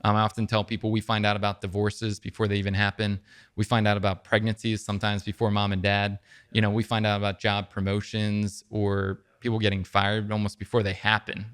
I often tell people we find out about divorces before they even happen. We find out about pregnancies sometimes before mom and dad. We find out about job promotions or people getting fired almost before they happen.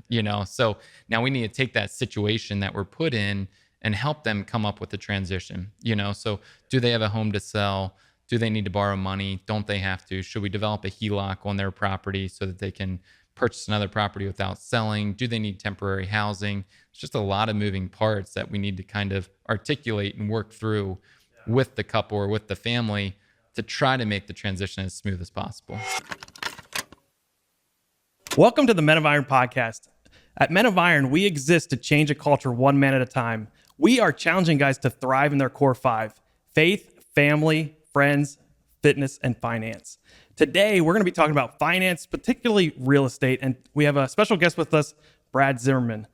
So now we need to take that situation that we're put in and help them come up with a transition. So do they have a home to sell? Do they need to borrow money? Don't they have to? Should we develop a HELOC on their property so that they can purchase another property without selling? Do they need temporary housing? It's just a lot of moving parts that we need to kind of articulate and work through with the couple or with the family to try to make the transition as smooth as possible. Welcome to the Men of Iron podcast. At Men of Iron, we exist to change a culture one man at a time. We are challenging guys to thrive in their core five: faith, family, friends, fitness, and finance. Today, we're going to be talking about finance, particularly real estate, and we have a special guest with us, Brad Zimmerman.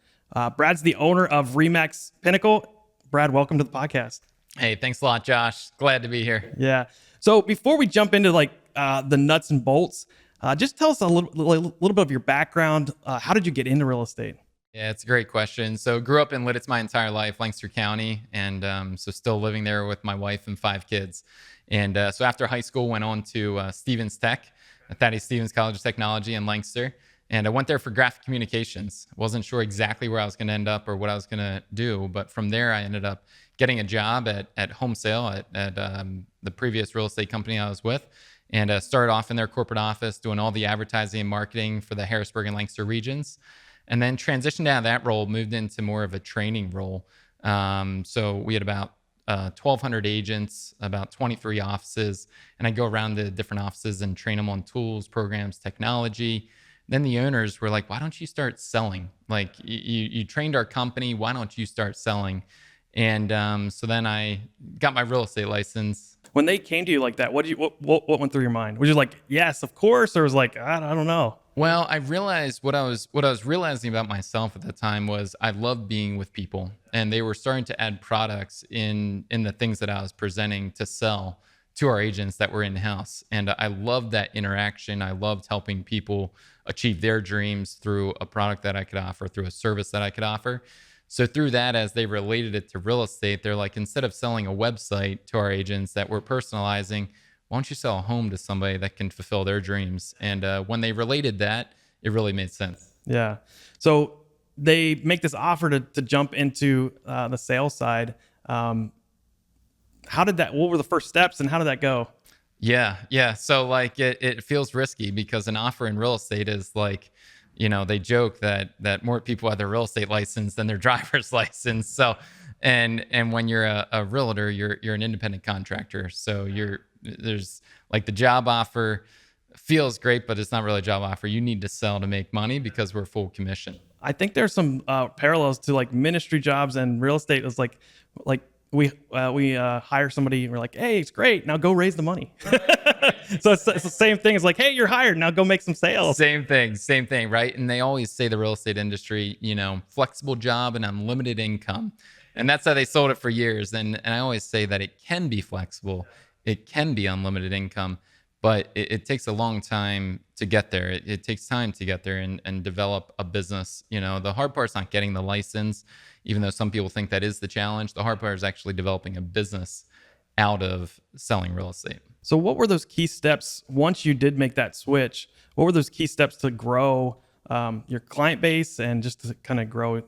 Brad's the owner of ReMax Pinnacle. Brad, welcome to the podcast. Hey, thanks a lot, Josh. Glad to be here. Yeah. So before we jump into the nuts and bolts, just tell us a little bit of your background. How did you get into real estate? Yeah, it's a great question. So grew up in Lidditz my entire life, Lancaster County, and so still living there with my wife and 5 kids. And so after high school, went on to Stevens Tech, Thaddeus Stevens College of Technology in Lancaster. And I went there for graphic communications. Wasn't sure exactly where I was going to end up or what I was going to do. But from there, I ended up getting a job at Home Sale at the previous real estate company I was with. And started off in their corporate office doing all the advertising and marketing for the Harrisburg and Lancaster regions. And then transitioned out of that role, moved into more of a training role. So we had about 1,200 agents, about 23 offices. And I go around to different offices and train them on tools, programs, technology. Then the owners were like, why don't you start selling? Like you trained our company, why don't you start selling? And so then I got my real estate license. When they came to you like that, what went through your mind? Was you like, yes, of course, or was like, I don't know? Well, I realized what I was realizing about myself at the time was I loved being with people, and they were starting to add products in the things that I was presenting to sell to our agents that were in-house. And I loved that interaction. I loved helping people achieve their dreams through a product that I could offer, through a service that I could offer. So through that, as they related it to real estate, they're like, instead of selling a website to our agents that we're personalizing, why don't you sell a home to somebody that can fulfill their dreams? And when they related that, it really made sense. Yeah. So they make this offer to jump into the sales side. What were the first steps and how did that go? Yeah. So like it feels risky because an offer in real estate is like, they joke that more people have their real estate license than their driver's license. So, and when you're a realtor, you're an independent contractor. So there's like the job offer feels great, but it's not really a job offer. You need to sell to make money because we're full commission. I think there's some parallels to like ministry jobs and real estate. It's like we hire somebody and we're like, hey, it's great. Now go raise the money. So it's the same thing. It's like, hey, you're hired. Now go make some sales. Same thing, right? And they always say the real estate industry, flexible job and unlimited income. And that's how they sold it for years. And I always say that it can be flexible. It can be unlimited income, but it takes a long time to get there. It takes time to get there and develop a business. The hard part's not getting the license, even though some people think that is the challenge. The hard part is actually developing a business out of selling real estate. So what were those key steps once you did make that switch? What were those key steps to grow your client base and just to kind of grow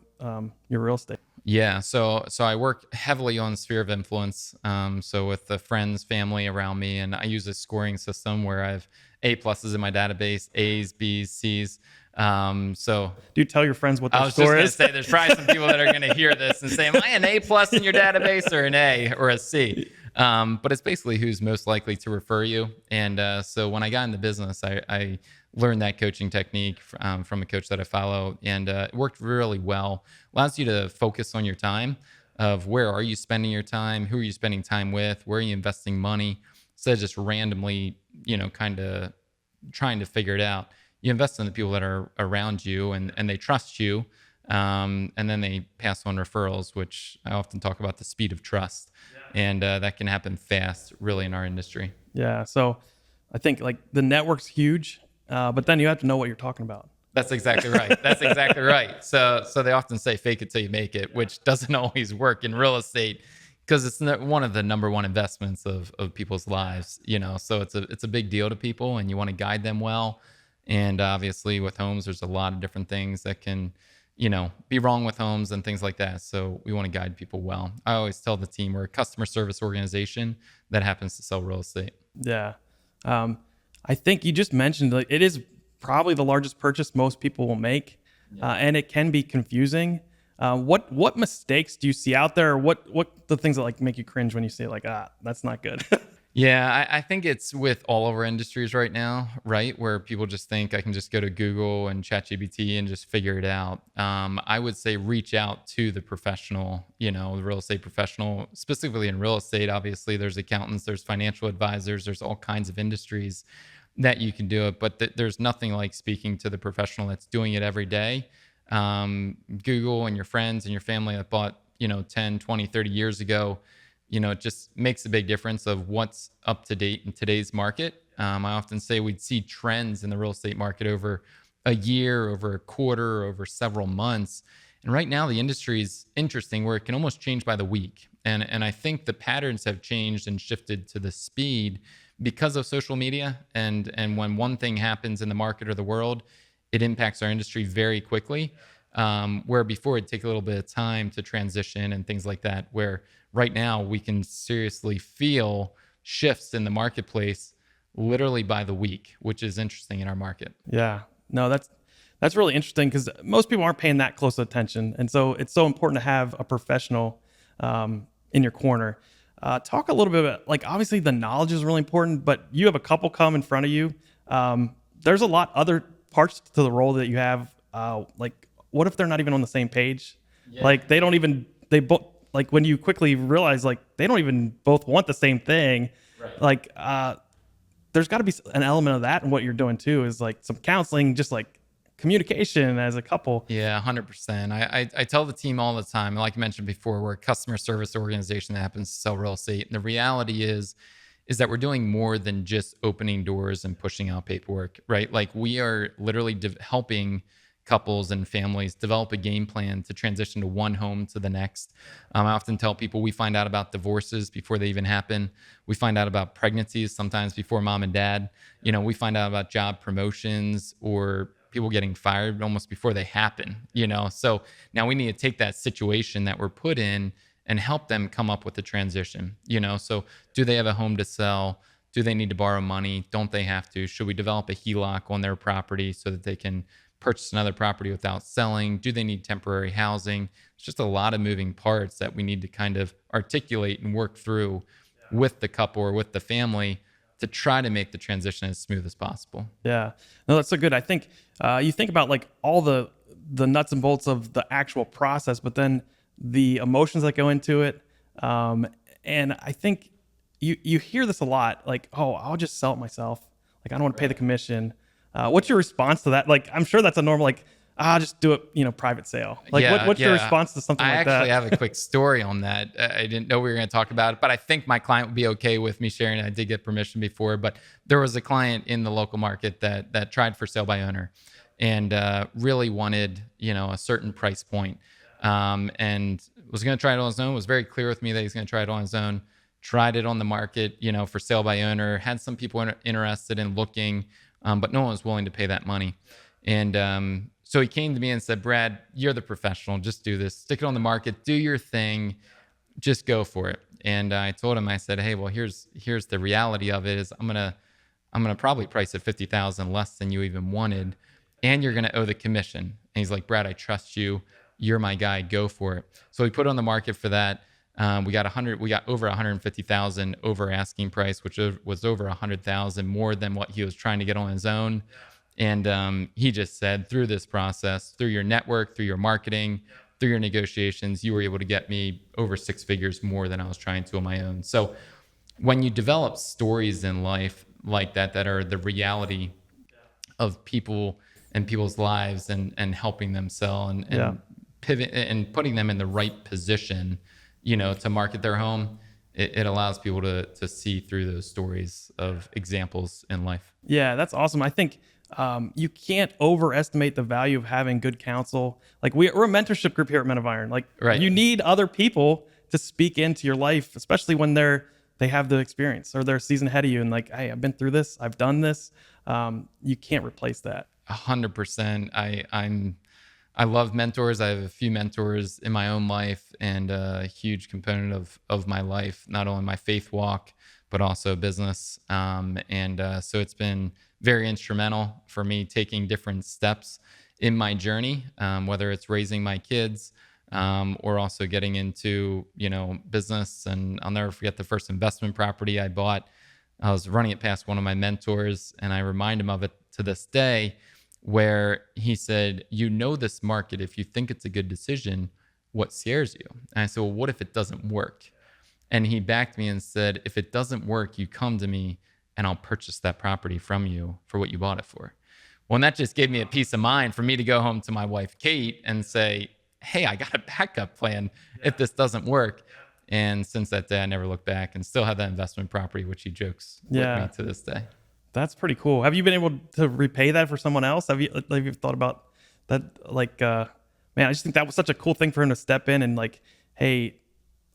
your real estate? Yeah, so I work heavily on sphere of influence. So with the friends, family around me, and I use a scoring system where I have A+ in my database, A's, B's, C's. So do you tell your friends what their score is? I was just going to say, there's probably some people that are going to hear this and say, am I an A+ in your database or an A or a C? But it's basically who's most likely to refer you. And so when I got in the business, I learned that coaching technique from a coach that I follow, and it worked really well. Allows you to focus on your time of where are you spending your time, who are you spending time with, where are you investing money, instead of just randomly, kind of trying to figure it out. You invest in the people that are around you and they trust you. And then they pass on referrals, which I often talk about the speed of trust. Yeah. And that can happen fast, really, in our industry. Yeah. So I think like the network's huge, but then you have to know what you're talking about. That's exactly right. That's exactly right. So they often say fake it till you make it, which doesn't always work in real estate because it's one of the number one investments of people's lives, So it's a big deal to people and you want to guide them well. And obviously with homes, there's a lot of different things that can, be wrong with homes and things like that. So we want to guide people well. I always tell the team we're a customer service organization that happens to sell real estate. Yeah. I think you just mentioned like it is probably the largest purchase most people will make, and it can be confusing. What mistakes do you see out there? Or what the things that like make you cringe when you say like, that's not good? Yeah, I think it's with all of our industries right now, right? Where people just think I can just go to Google and ChatGPT and just figure it out. I would say reach out to the professional, the real estate professional, specifically in real estate. Obviously, there's accountants, there's financial advisors, there's all kinds of industries that you can do it. But there's nothing like speaking to the professional that's doing it every day. Google and your friends and your family that bought, 10, 20, 30 years ago, it just makes a big difference of what's up to date in today's market. I often say we'd see trends in the real estate market over a year, over a quarter, over several months. And right now the industry is interesting where it can almost change by the week. And I think the patterns have changed and shifted to the speed because of social media. And when one thing happens in the market or the world, it impacts our industry very quickly. Where before it'd take a little bit of time to transition and things like that, where right now we can seriously feel shifts in the marketplace literally by the week, which is interesting in our market. Yeah, no, that's really interesting because most people aren't paying that close attention. And so it's so important to have a professional in your corner. Talk a little bit about, like, obviously the knowledge is really important, but you have a couple come in front of you. There's a lot other parts to the role that you have. Like, what if they're not even on the same page? Yeah. Like they both, like when you quickly realize like they don't even both want the same thing. Right. Like, there's got to be an element of that in what you're doing too, is like some counseling, just like communication as a couple. Yeah, 100%. I tell the team all the time, like I mentioned before, we're a customer service organization that happens to sell real estate. And the reality is that we're doing more than just opening doors and pushing out paperwork, right? Like we are literally helping couples and families develop a game plan to transition to one home to the next. I often tell people we find out about divorces before they even happen. We find out about pregnancies sometimes before mom and dad. We find out about job promotions or people getting fired almost before they happen. So now we need to take that situation that we're put in and help them come up with a transition. So do they have a home to sell? Do they need to borrow money? Don't they have to? Should we develop a HELOC on their property so that they can purchase another property without selling? Do they need temporary housing? It's just a lot of moving parts that we need to kind of articulate and work through with the couple or with the family to try to make the transition as smooth as possible. Yeah, no, that's so good. I think you think about like all the nuts and bolts of the actual process, but then the emotions that go into it. And I think you hear this a lot, like, oh, I'll just sell it myself. Like, I don't want to pay the commission. What's your response to that? Like, I'm sure that's a normal, like, I'll just do it, private sale. Like, what's your response to something like that? I actually have a quick story on that. I didn't know we were going to talk about it, but I think my client would be okay with me sharing it. I did get permission before, but there was a client in the local market that tried for sale by owner and really wanted, a certain price point, and was going to try it on his own. Was very clear with me that he's going to try it on his own. Tried it on the market, for sale by owner. Had some people interested in looking, but no one was willing to pay that money. And so he came to me and said, Brad, you're the professional. Just do this. Stick it on the market. Do your thing. Just go for it. And I told him, I said, hey, well, here's the reality of it is I'm gonna probably price it $50,000 less than you even wanted, and you're gonna owe the commission. And he's like, Brad, I trust you. You're my guy. Go for it. So we put it on the market for that. We got over 150,000 over asking price, which was over 100,000 more than what he was trying to get on his own. And he just said, through this process, through your network, through your marketing, through your negotiations, you were able to get me over six figures more than I was trying to on my own. So when you develop stories in life like that are the reality of people and people's lives and helping them sell and pivot and putting them in the right position, to market their home, it allows people to see through those stories of examples in life. Yeah, that's awesome. I think You can't overestimate the value of having good counsel. Like we're a mentorship group here at Men of Iron. Like Right. you need other people to speak into your life, especially when they have the experience or they're a season ahead of you and like, hey, I've been through this, I've done this. You can't replace that. 100%. I love mentors. I have a few mentors in my own life, and a huge component of my life, not only my faith walk, but also business. So it's been very instrumental for me taking different steps in my journey, whether it's raising my kids, or also getting into, business. And I'll never forget the first investment property I bought. I was running it past one of my mentors, and I remind him of it to this day, where he said, this market, if you think it's a good decision, what scares you? And I said, well, what if it doesn't work? And he backed me and said, if it doesn't work, you come to me and I'll purchase that property from you for what you bought it for. Well, and that just gave me a peace of mind for me to go home to my wife, Kate, and say, hey, I got a backup plan if this doesn't work. And since that day, I never looked back and still have that investment property, which he jokes with me to this day. That's pretty cool. Have you been able to repay that for someone else? Have you thought about that? Like, man, I just think that was such a cool thing for him to step in and like, hey,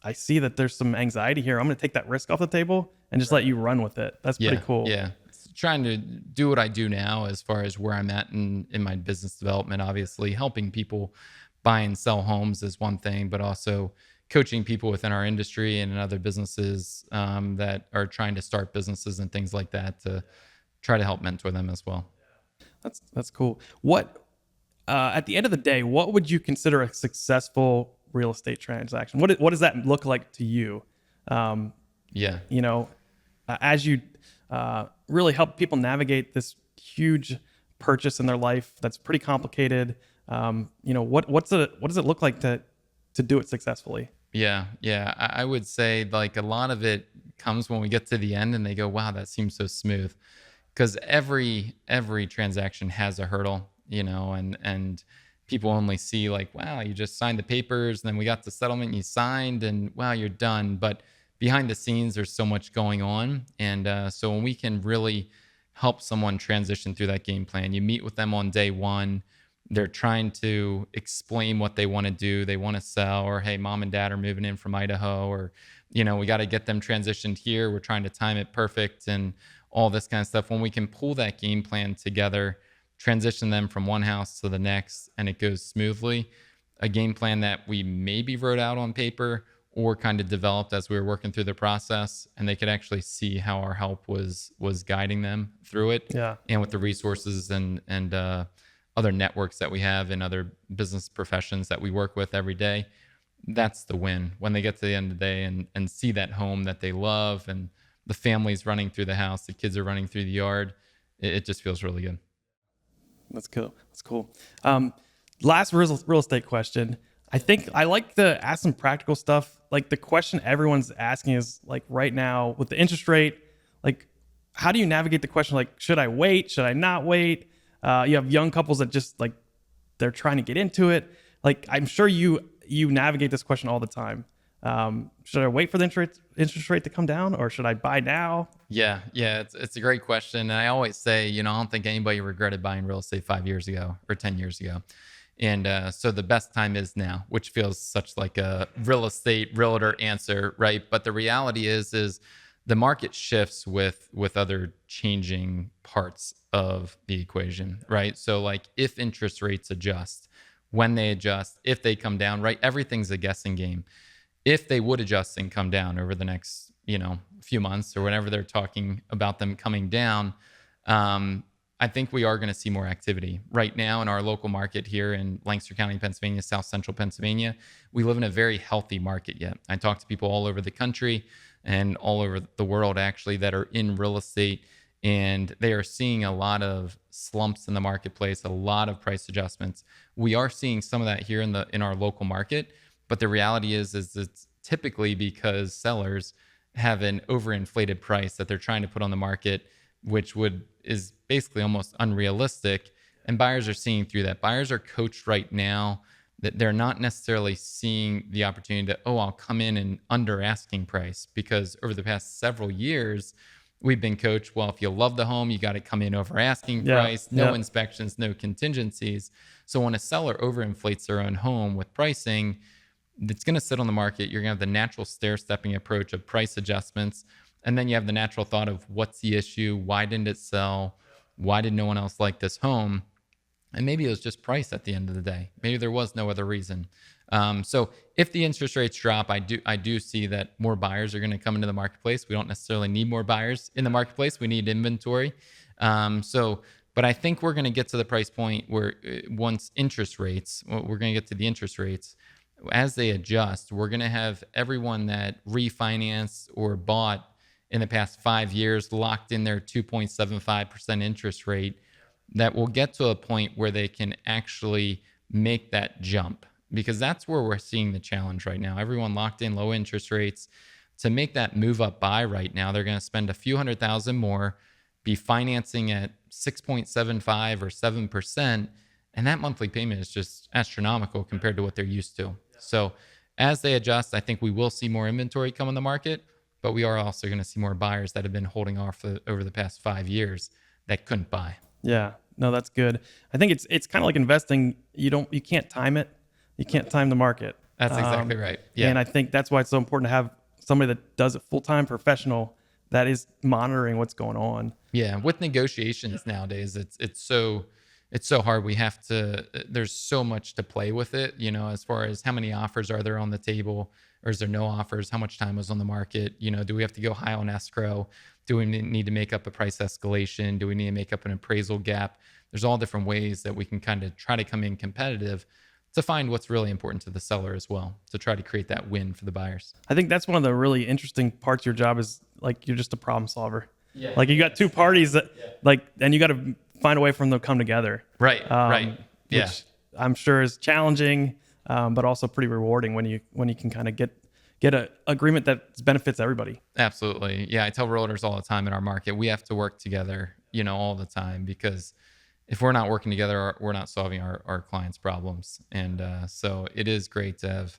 I see that there's some anxiety here. I'm going to take that risk off the table and just let you run with it. That's pretty cool. Yeah. Trying to do what I do now as far as where I'm at in my business development, obviously helping people buy and sell homes is one thing, but also coaching people within our industry and in other businesses that are trying to start businesses and things like that to try to help mentor them as well. That's cool. What at the end of the day, what would you consider a successful real estate transaction? What does that look like to you? As you really help people navigate this huge purchase in their life that's pretty complicated. What does it look like to do it successfully? Yeah. I would say like a lot of it comes when we get to the end and they go, wow, that seems so smooth. Because every transaction has a hurdle, and people only see like, wow, you just signed the papers and then we got the settlement you signed and wow, you're done. But behind the scenes, there's so much going on. And so when we can really help someone transition through that game plan, you meet with them on day one, they're trying to explain what they want to do. They want to sell, or, hey, mom and dad are moving in from Idaho, or, we got to get them transitioned here. We're trying to time it perfect and all this kind of stuff. When we can pull that game plan together, transition them from one house to the next, and it goes smoothly, a game plan that we maybe wrote out on paper or kind of developed as we were working through the process, and they could actually see how our help was guiding them through it. Yeah. And with the resources and other networks that we have and other business professions that we work with every day, that's the win. When they get to the end of the day and see that home that they love and the family's running through the house, the kids are running through the yard, it just feels really good. That's cool. Last real estate question. I think I like to ask some practical stuff. Like the question everyone's asking is like right now with the interest rate, like how do you navigate the question? Like, should I wait? Should I not wait? You have young couples that just like, they're trying to get into it. Like, I'm sure you navigate this question all the time. Should I wait for the interest rate to come down, or should I buy now? Yeah. It's a great question. And I always say, I don't think anybody regretted buying real estate 5 years ago or 10 years ago. And so the best time is now, which feels such like a real estate realtor answer, right? But the reality is the market shifts with other changing parts of the equation, right? So like if interest rates adjust, when they adjust, if they come down, right? Everything's a guessing game. If they would adjust and come down over the next, few months or whenever they're talking about them coming down, I think we are going to see more activity. Right now in our local market here in Lancaster County, Pennsylvania, South Central Pennsylvania, we live in a very healthy market yet. I talk to people all over the country and all over the world actually that are in real estate, and they are seeing a lot of slumps in the marketplace, a lot of price adjustments. We are seeing some of that here in our local market, but the reality is it's typically because sellers have an overinflated price that they're trying to put on the market, which is basically almost unrealistic. And buyers are seeing through that. Buyers are coached right now that they're not necessarily seeing the opportunity to, I'll come in and under asking price, because over the past several years, we've been coached, well, if you love the home, you got to come in over asking Yeah. price, no Yeah. inspections, no contingencies. So when a seller overinflates their own home with pricing, it's going to sit on the market. You're going to have the natural stair-stepping approach of price adjustments. And then you have the natural thought of what's the issue? Why didn't it sell? Why did no one else like this home? And maybe it was just price at the end of the day. Maybe there was no other reason. So if the interest rates drop, I do see that more buyers are going to come into the marketplace. We don't necessarily need more buyers in the marketplace. We need inventory. But I think we're going to get to the price point where once we're going to get to the interest rates. As they adjust, we're going to have everyone that refinanced or bought in the past 5 years locked in their 2.75% interest rate, that will get to a point where they can actually make that jump, because that's where we're seeing the challenge right now. Everyone locked in low interest rates. To make that move up buy right now, they're going to spend a few $100,000 more, be financing at 6.75 or 7%, and that monthly payment is just astronomical compared to what they're used to. So as they adjust, I think we will see more inventory come on the market, but we are also going to see more buyers that have been holding off over the past 5 years that couldn't buy. Yeah. No, that's good. I think it's kind of like investing. You can't time it. You can't time the market. That's exactly right. Yeah. And I think that's why it's so important to have somebody that does it full-time, professional, that is monitoring what's going on. Yeah. With negotiations nowadays, it's so hard. There's so much to play with it, as far as how many offers are there on the table, or is there no offers? How much time was on the market? Do we have to go high on escrow? Do we need to make up a price escalation? Do we need to make up an appraisal gap? There's all different ways that we can kind of try to come in competitive to find what's really important to the seller as well, to try to create that win for the buyers. I think that's one of the really interesting parts of your job is like you're just a problem solver. Yeah. Like you got two parties that and you got to find a way for them to come together. Right. Right. Yeah. Which I'm sure is challenging, but also pretty rewarding when you can kind of get an agreement that benefits everybody. Absolutely. Yeah. I tell realtors all the time in our market, we have to work together, all the time, because if we're not working together, we're not solving our clients' problems. And so it is great to have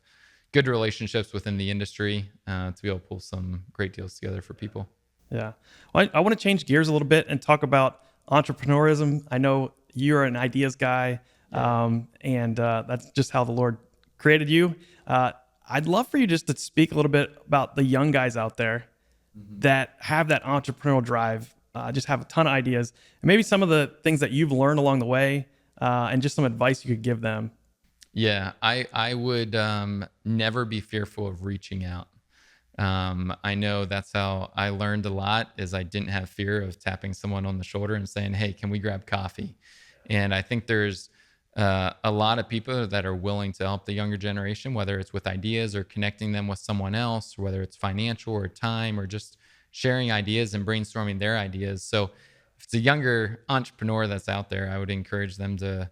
good relationships within the industry to be able to pull some great deals together for people. Yeah. Well, I want to change gears a little bit and talk about entrepreneurism. I know you're an ideas guy, and that's just how the Lord created you. I'd love for you just to speak a little bit about the young guys out there that have that entrepreneurial drive, just have a ton of ideas, and maybe some of the things that you've learned along the way, and just some advice you could give them. Yeah, I would never be fearful of reaching out. I know that's how I learned a lot, is I didn't have fear of tapping someone on the shoulder and saying, hey, can we grab coffee? And I think there's a lot of people that are willing to help the younger generation, whether it's with ideas or connecting them with someone else, whether it's financial or time or just sharing ideas and brainstorming their ideas. So if it's a younger entrepreneur that's out there, I would encourage them to,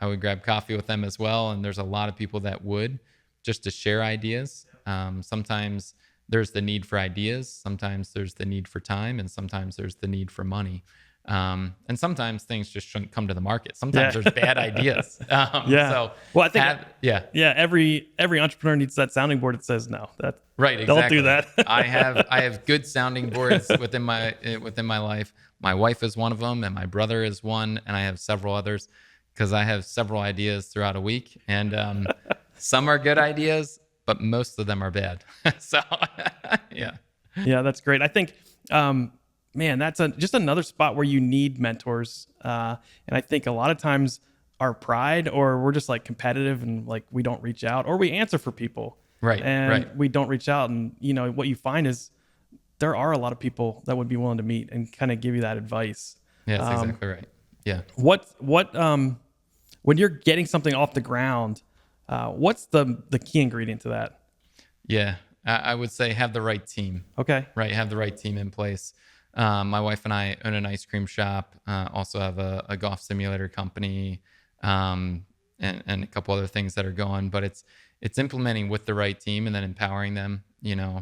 I would grab coffee with them as well. And there's a lot of people that would, just to share ideas. Sometimes there's the need for ideas. Sometimes there's the need for time, and sometimes there's the need for money. And sometimes things just shouldn't come to the market. Sometimes there's bad ideas. So well, I think, every entrepreneur needs that sounding board that says no. That right, exactly. Don't do that. I have good sounding boards within my life. My wife is one of them, and my brother is one, and I have several others, because I have several ideas throughout a week, and some are good ideas, but most of them are bad. So yeah, that's great. I think. Man, that's just another spot where you need mentors. And I think a lot of times our pride, or we're just like competitive and like we don't reach out, or we answer for people. Right. And we don't reach out. And, what you find is there are a lot of people that would be willing to meet and kind of give you that advice. Yeah, that's exactly right. Yeah. What when you're getting something off the ground, what's the key ingredient to that? Yeah, I would say have the right team. Okay. Right. Have the right team in place. My wife and I own an ice cream shop, also have a golf simulator company, and a couple other things that are going, but it's implementing with the right team and then empowering them,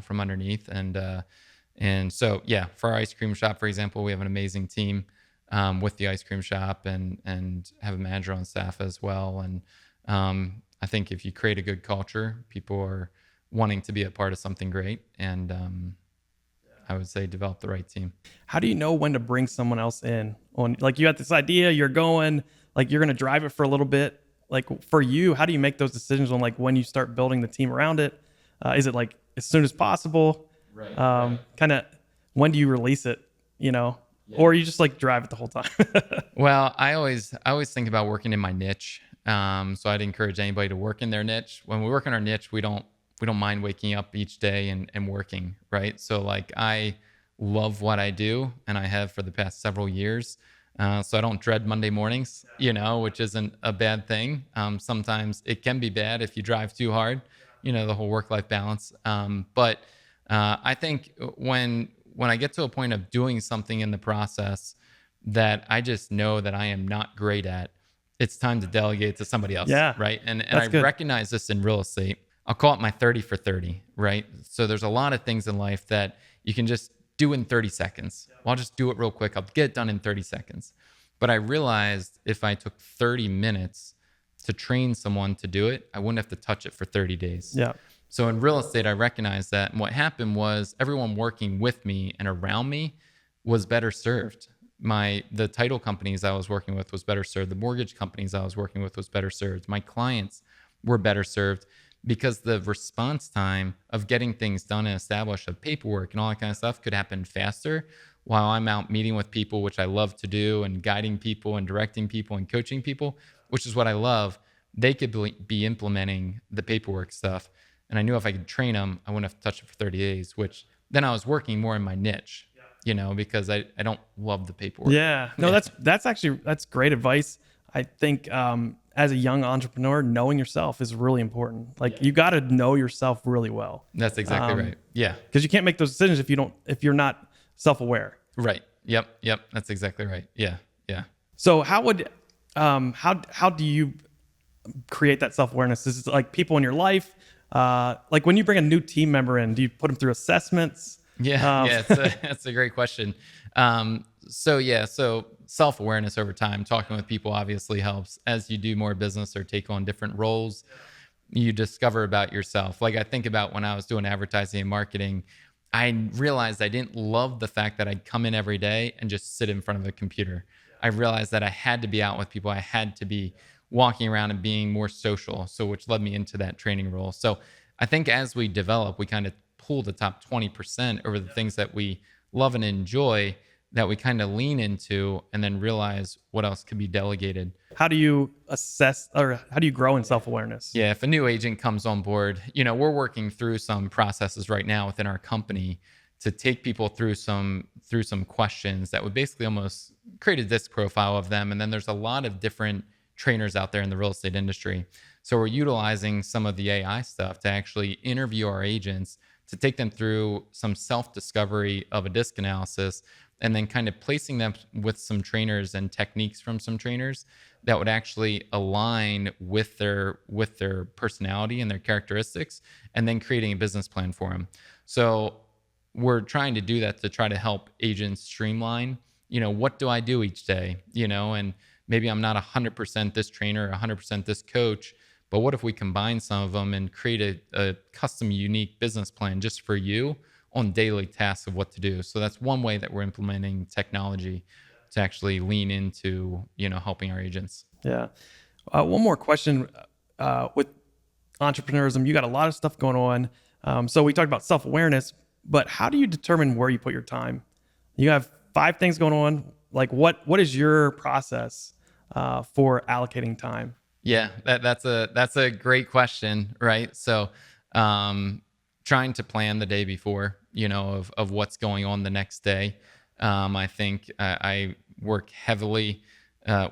from underneath. And so, yeah, for our ice cream shop, for example, we have an amazing team, with the ice cream shop and have a manager on staff as well. And, I think if you create a good culture, people are wanting to be a part of something great. And, I would say develop the right team. How do you know when to bring someone else in? On like you got this idea, you're going, like you're going to drive it for a little bit. Like for you, how do you make those decisions on like when you start building the team around it? Is it like as soon as possible? Right. Kind of when do you release it? You know, or you just like drive it the whole time? Well, I always think about working in my niche. So I'd encourage anybody to work in their niche. When we work in our niche, we don't mind waking up each day and working, right? So like I love what I do, and I have for the past several years. So I don't dread Monday mornings, which isn't a bad thing. Sometimes it can be bad if you drive too hard, the whole work-life balance. But I think when I get to a point of doing something in the process that I just know that I am not great at, it's time to delegate to somebody else, Yeah, right? And that's I good. recognize this in real estate. I'll call it my 30 for 30, right? So there's a lot of things in life that you can just do in 30 seconds. Well, I'll just do it real quick. I'll get it done in 30 seconds. But I realized if I took 30 minutes to train someone to do it, I wouldn't have to touch it for 30 days. Yeah. So in real estate, I recognized that. And what happened was everyone working with me and around me was better served. The title companies I was working with was better served. The mortgage companies I was working with was better served. My clients were better served because the response time of getting things done and established, of paperwork and all that kind of stuff, could happen faster while I'm out meeting with people, which I love to do, and guiding people and directing people and coaching people, which is what I love. They could be implementing the paperwork stuff. And I knew if I could train them, I wouldn't have to touch it for 30 days, which then I was working more in my niche, because I don't love the paperwork. Yeah. No, that's great advice. I think as a young entrepreneur, knowing yourself is really important. Like you got to know yourself really well. That's exactly right. Yeah. Because you can't make those decisions if you're not self-aware. Right. Yep. That's exactly right. Yeah. So how do you create that self-awareness? Is it like people in your life? Like when you bring a new team member in, do you put them through assessments? Yeah. That's a great question. So self-awareness over time, talking with people obviously helps. As you do more business or take on different roles, you discover about yourself. Like I think about when I was doing advertising and marketing, I realized I didn't love the fact that I'd come in every day and just sit in front of a computer. I realized that I had to be out with people. I had to be walking around and being more social. So which led me into that training role. So I think as we develop, we kind of pull the top 20% over the things that we love and enjoy, that we kind of lean into, and then realize what else could be delegated. How do you assess, or how do you grow in self-awareness? Yeah, if a new agent comes on board, we're working through some processes right now within our company to take people through some questions that would basically almost create a disc profile of them. And then there's a lot of different trainers out there in the real estate industry. So we're utilizing some of the AI stuff to actually interview our agents, to take them through some self-discovery of a disc analysis, and then kind of placing them with some trainers and techniques from some trainers that would actually align with their personality and their characteristics, and then creating a business plan for them. So we're trying to do that to try to help agents streamline, what do I do each day, and maybe I'm not 100% this trainer, 100% this coach, but what if we combine some of them and create a custom, unique business plan just for you on daily tasks of what to do? So that's one way that we're implementing technology to actually lean into, helping our agents. Yeah. One more question with entrepreneurism. You got a lot of stuff going on. So we talked about self-awareness, but how do you determine where you put your time? You have 5 things going on. Like what is your process for allocating time? Yeah, that's a great question, right? So trying to plan the day before, of what's going on the next day. I think I work heavily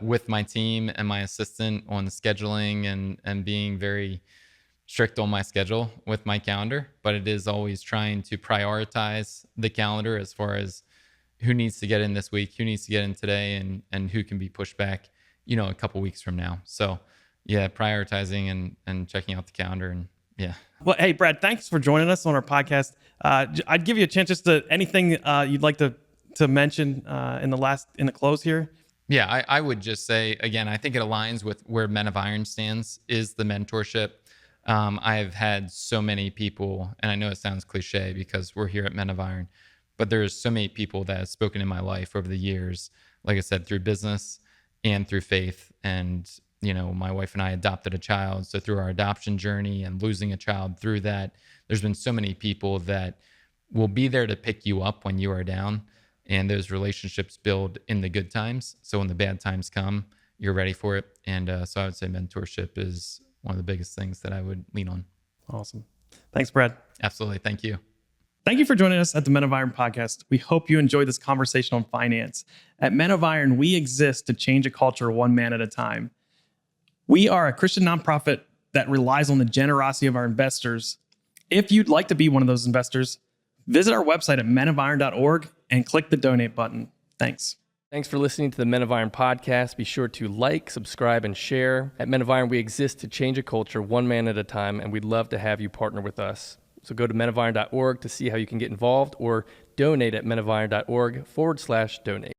with my team and my assistant on the scheduling and being very strict on my schedule with my calendar, but it is always trying to prioritize the calendar as far as who needs to get in this week, who needs to get in today, and who can be pushed back, a couple weeks from now. So yeah, prioritizing and checking out the calendar, and yeah. Well, hey, Brad, thanks for joining us on our podcast. I'd give you a chance just to anything you'd like to mention in the close here. Yeah, I would just say, again, I think it aligns with where Men of Iron stands, is the mentorship. I've had so many people, and I know it sounds cliche because we're here at Men of Iron, but there's so many people that have spoken in my life over the years, like I said, through business and through faith. And, my wife and I adopted a child. So through our adoption journey and losing a child through that, there's been so many people that will be there to pick you up when you are down. And those relationships build in the good times. So when the bad times come, you're ready for it. And so I would say mentorship is one of the biggest things that I would lean on. Awesome. Thanks, Brad. Absolutely. Thank you. Thank you for joining us at the Men of Iron podcast. We hope you enjoyed this conversation on finance. At Men of Iron, we exist to change a culture one man at a time. We are a Christian nonprofit that relies on the generosity of our investors. If you'd like to be one of those investors, visit our website at menofiron.org and click the donate button. Thanks. Thanks for listening to the Men of Iron podcast. Be sure to like, subscribe, and share. At Men of Iron, we exist to change a culture one man at a time, and we'd love to have you partner with us. So go to menofiron.org to see how you can get involved, or donate at menofiron.org/donate.